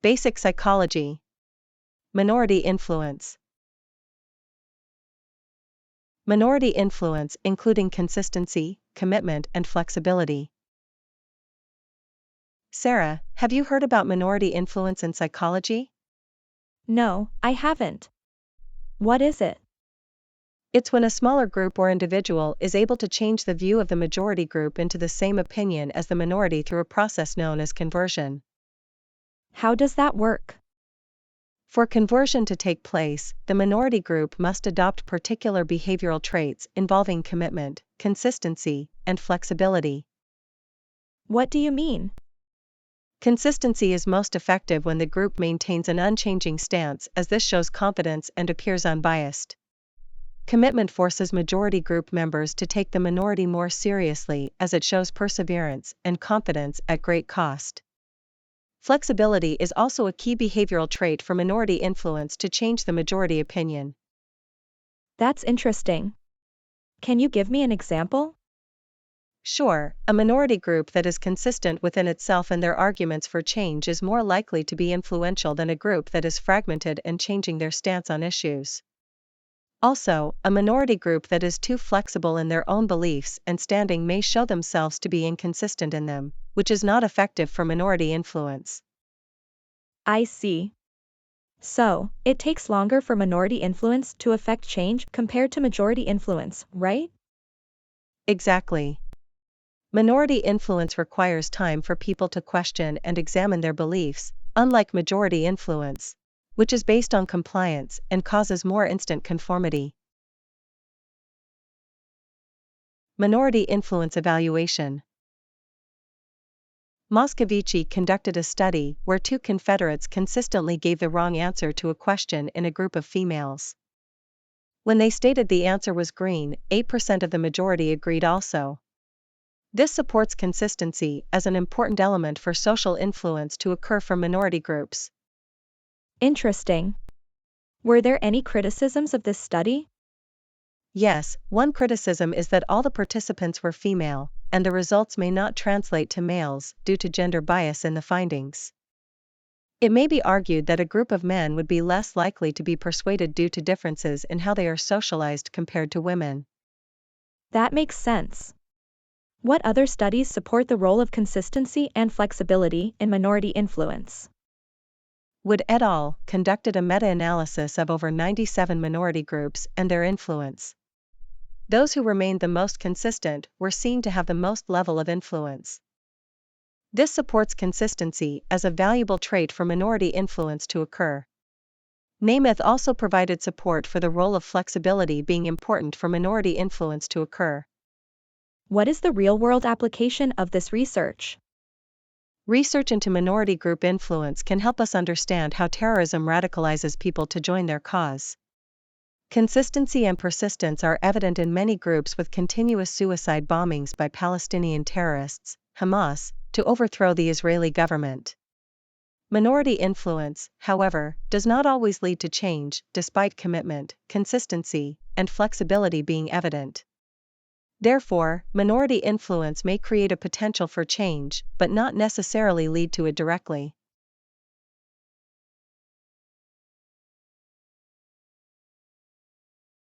Basic psychology. Minority influence. Minority influence including consistency, commitment, and flexibility. Sarah, have you heard about minority influence in psychology? No, I haven't. What is it? It's when a smaller group or individual is able to change the view of the majority group into the same opinion as the minority through a process known as conversion. How does that work? For conversion to take place, the minority group must adopt particular behavioral traits involving commitment, consistency, and flexibility. What do you mean? Consistency is most effective when the group maintains an unchanging stance, as this shows confidence and appears unbiased. Commitment forces majority group members to take the minority more seriously, as it shows perseverance and confidence at great cost. Flexibility is also a key behavioral trait for minority influence to change the majority opinion. That's interesting. Can you give me an example? Sure, a minority group that is consistent within itself and their arguments for change is more likely to be influential than a group that is fragmented and changing their stance on issues. Also, a minority group that is too flexible in their own beliefs and standing may show themselves to be inconsistent in them, which is not effective for minority influence. I see. So, it takes longer for minority influence to affect change compared to majority influence, right? Exactly. Minority influence requires time for people to question and examine their beliefs, unlike majority influence, which is based on compliance and causes more instant conformity. Minority influence evaluation. Moscovici conducted a study where two Confederates consistently gave the wrong answer to a question in a group of females. When they stated the answer was green, 8% of the majority agreed also. This supports consistency as an important element for social influence to occur from minority groups. Interesting. Were there any criticisms of this study? Yes, one criticism is that all the participants were female, and the results may not translate to males due to gender bias in the findings. It may be argued that a group of men would be less likely to be persuaded due to differences in how they are socialized compared to women. That makes sense. What other studies support the role of consistency and flexibility in minority influence? Wood et al. Conducted a meta-analysis of over 97 minority groups and their influence. Those who remained the most consistent were seen to have the most level of influence. This supports consistency as a valuable trait for minority influence to occur. Nemeth also provided support for the role of flexibility being important for minority influence to occur. What is the real-world application of this research? Research into minority group influence can help us understand how terrorism radicalizes people to join their cause. Consistency and persistence are evident in many groups with continuous suicide bombings by Palestinian terrorists, Hamas, to overthrow the Israeli government. Minority influence, however, does not always lead to change, despite commitment, consistency, and flexibility being evident. Therefore, minority influence may create a potential for change, but not necessarily lead to it directly.